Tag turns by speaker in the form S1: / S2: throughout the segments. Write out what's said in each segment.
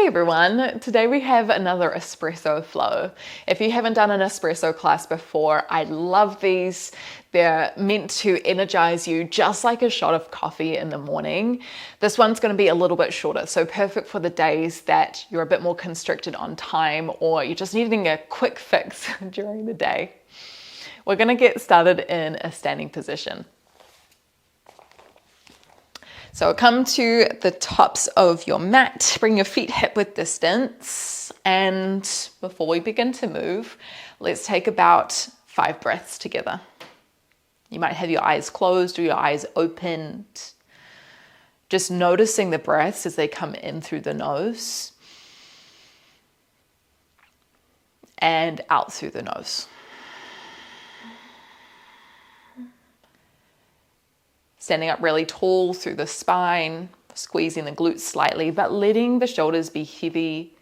S1: Hey everyone, today we have another espresso flow. If you haven't done an espresso class before, I love these. They're meant to energize you just like a shot of coffee in the morning. This one's going to be a little bit shorter, so perfect for the days that you're a bit more constricted on time or you're just needing a quick fix during the day. We're going to get started in a standing position. So come to the tops of your mat, bring your feet hip width distance, and before we begin to move, let's take about 5 breaths together. You might have your eyes closed or your eyes opened, just noticing the breaths as they come in through the nose and out through the nose. Standing up really tall through the spine, squeezing the glutes slightly, but letting the shoulders be heavy,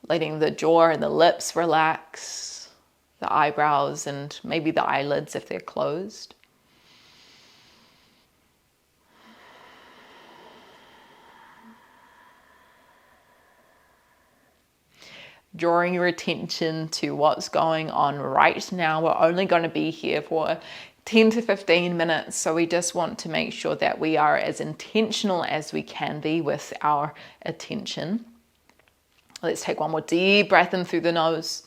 S1: letting the jaw and the lips relax, the eyebrows and maybe the eyelids if they're closed. Drawing your attention to what's going on right now. We're only going to be here for 10 to 15 minutes, so we just want to make sure that we are as intentional as we can be with our attention. Let's take one more deep breath in through the nose.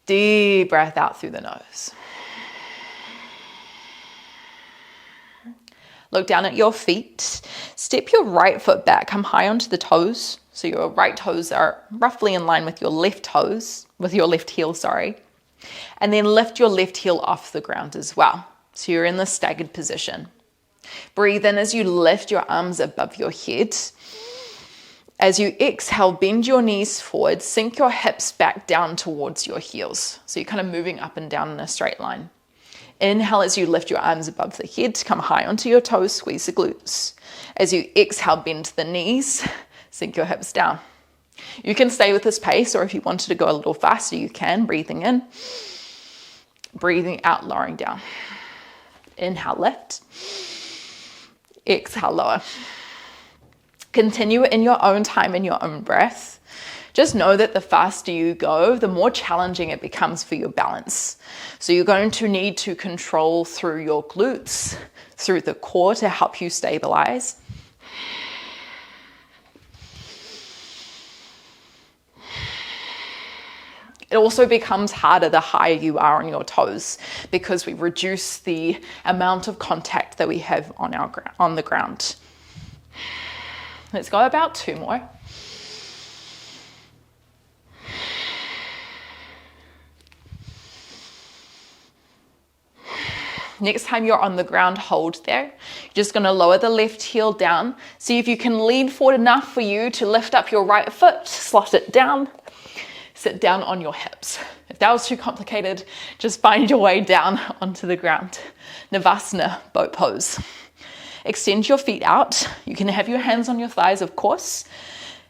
S1: Deep breath out through the nose. Look down at your feet. Step your right foot back, come high onto the toes. So your right toes are roughly in line with your left toes, with your left heel, sorry. And then lift your left heel off the ground as well. So you're in the staggered position. Breathe in as you lift your arms above your head. As you exhale, bend your knees forward, sink your hips back down towards your heels. So you're kind of moving up and down in a straight line. Inhale as you lift your arms above the head, come high onto your toes, squeeze the glutes. As you exhale, bend the knees, sink your hips down. You can stay with this pace, or if you wanted to go a little faster, you can. Breathing in, breathing out, lowering down. Inhale, lift. Exhale, lower. Continue in your own time, in your own breath. Just know that the faster you go, the more challenging it becomes for your balance. So you're going to need to control through your glutes, through the core to help you stabilize. It also becomes harder the higher you are on your toes because we reduce the amount of contact that we have on the ground. Let's go about 2 more. Next time you're on the ground, hold there. You're just going to lower the left heel down. See if you can lean forward enough for you to lift up your right foot, slot it down. Sit down on your hips. If that was too complicated, just find your way down onto the ground. Navasana, boat pose. Extend your feet out. You can have your hands on your thighs, of course.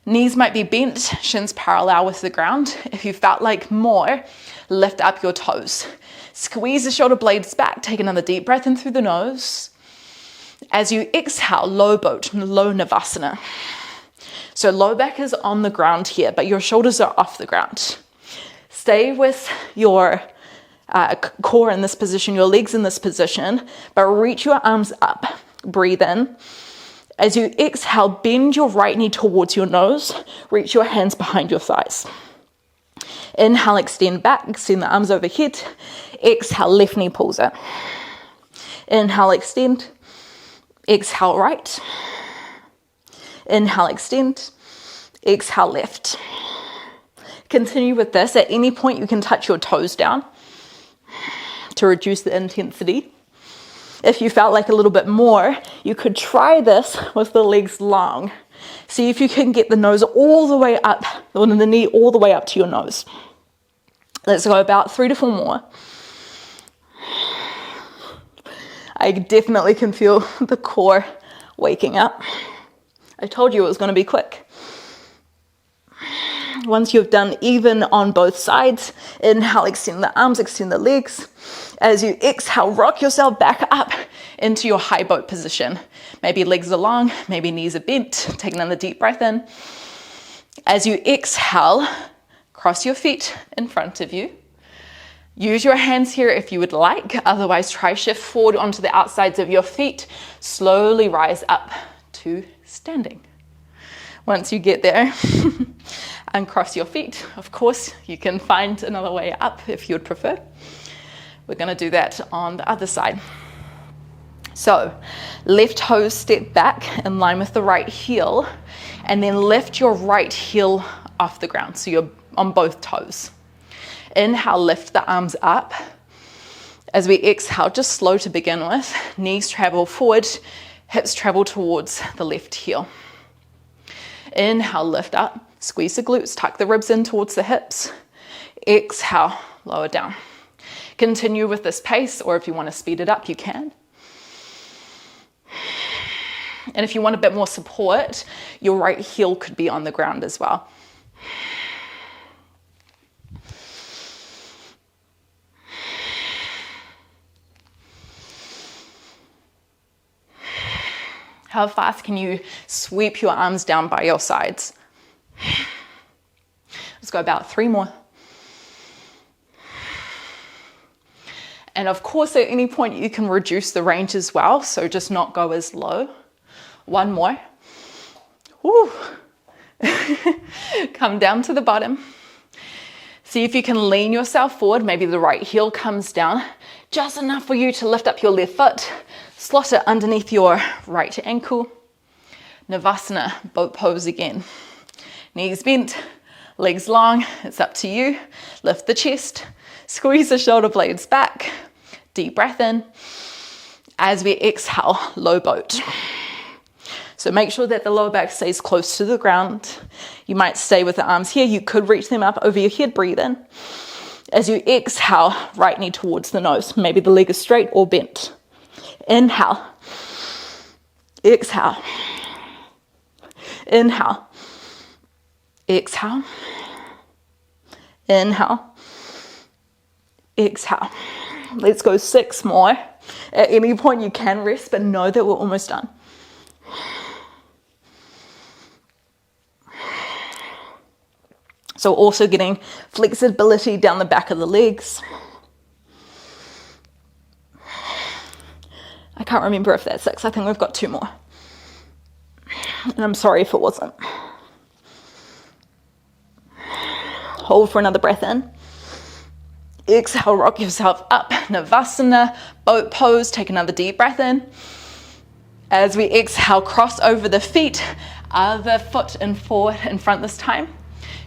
S1: Knees might be bent, shins parallel with the ground. If you felt like more, lift up your toes. Squeeze the shoulder blades back. Take another deep breath in through the nose. As you exhale, low boat, low Navasana. So low back is on the ground here, but your shoulders are off the ground. Stay with your core in this position, your legs in this position, but reach your arms up. Breathe in. As you exhale, bend your right knee towards your nose. Reach your hands behind your thighs. Inhale, extend back, extend the arms overhead. Exhale, left knee pulls it. Inhale, extend. Exhale, right. Inhale, extend. Exhale, left. Continue with this. At any point, you can touch your toes down to reduce the intensity. If you felt like a little bit more, you could try this with the legs long. See if you can get the nose all the way up, or the knee all the way up to your nose. Let's go about 3 to 4 more. I definitely can feel the core waking up. I told you it was going to be quick. Once you've done even on both sides, inhale, extend the arms, extend the legs. As you exhale, rock yourself back up into your high boat position. Maybe legs are long, maybe knees are bent. Take another deep breath in. As you exhale, cross your feet in front of you. Use your hands here if you would like, otherwise try shift forward onto the outsides of your feet. Slowly rise up to standing. Once you get there, uncross your feet. Of course, you can find another way up if you would prefer. We're going to do that on the other side. So, left toes step back in line with the right heel, and then lift your right heel off the ground, so you're on both toes. Inhale, lift the arms up. As we exhale, just slow to begin with. Knees travel forward, hips travel towards the left heel. Inhale, lift up, squeeze the glutes, tuck the ribs in towards the hips. Exhale, lower down. Continue with this pace, or if you want to speed it up, you can. And if you want a bit more support, your right heel could be on the ground as well. How fast can you sweep your arms down by your sides? Let's go about 3 more. And of course, at any point you can reduce the range as well, so just not go as low. 1 more. Woo. Come down to the bottom. See if you can lean yourself forward. Maybe the right heel comes down, just enough for you to lift up your left foot. Slot it underneath your right ankle. Navasana, boat pose again. Knees bent, legs long, it's up to you. Lift the chest, squeeze the shoulder blades back. Deep breath in. As we exhale, low boat. So make sure that the lower back stays close to the ground. You might stay with the arms here. You could reach them up over your head, breathe in. As you exhale, right knee towards the nose. Maybe the leg is straight or bent. Inhale. Exhale. Inhale. Exhale. Inhale. Exhale. Let's go 6 more. At any point you can rest, but know that we're almost done. So also getting flexibility down the back of the legs. I can't remember if that's 6. I think we've got 2 more. And I'm sorry if it wasn't. Hold for another breath in. Exhale, rock yourself up. Navasana, boat pose. Take another deep breath in. As we exhale, cross over the feet. Other foot in forward in front this time.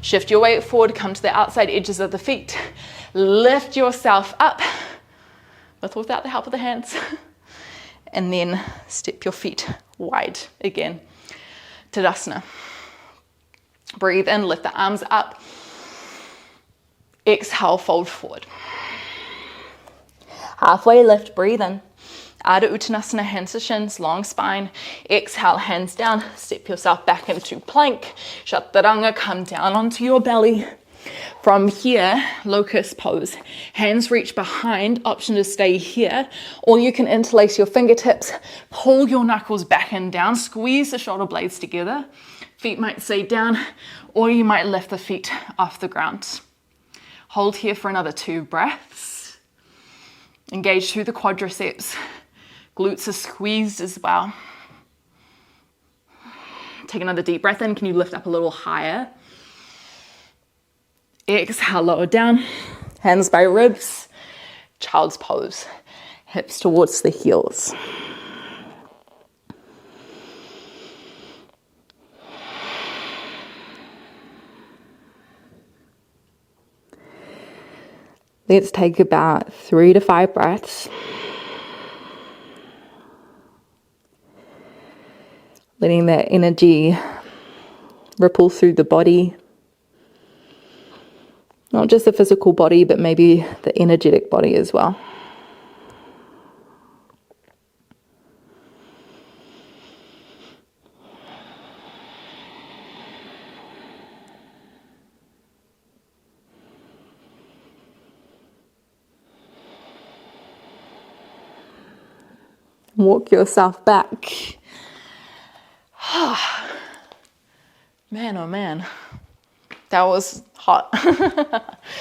S1: Shift your weight forward, come to the outside edges of the feet. Lift yourself up, with or without the help of the hands. And then step your feet wide again. Tadasana. Breathe in, lift the arms up. Exhale, fold forward. Halfway lift, breathe in. Adho Uttanasana, hands to shins, long spine. Exhale, hands down, step yourself back into plank. Chaturanga, come down onto your belly. From here, locust pose. Hands reach behind, option to stay here. Or you can interlace your fingertips, pull your knuckles back and down, squeeze the shoulder blades together. Feet might stay down, or you might lift the feet off the ground. Hold here for another 2 breaths. Engage through the quadriceps. Glutes are squeezed as well. Take another deep breath in. Can you lift up a little higher? Exhale, lower down. Hands by ribs. Child's pose. Hips towards the heels. Let's take about 3 to 5 breaths. Letting that energy ripple through the body. Not just the physical body, but maybe the energetic body as well. walk yourself back. Man, oh man, that was hot.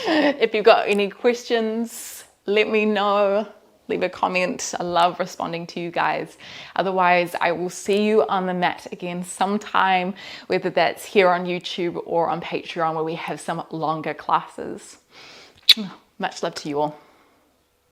S1: If you've got any questions, let me know. Leave a comment. I love responding to you guys. Otherwise, I will see you on the mat again sometime, whether that's here on YouTube or on Patreon, where we have some longer classes. Much love to you all.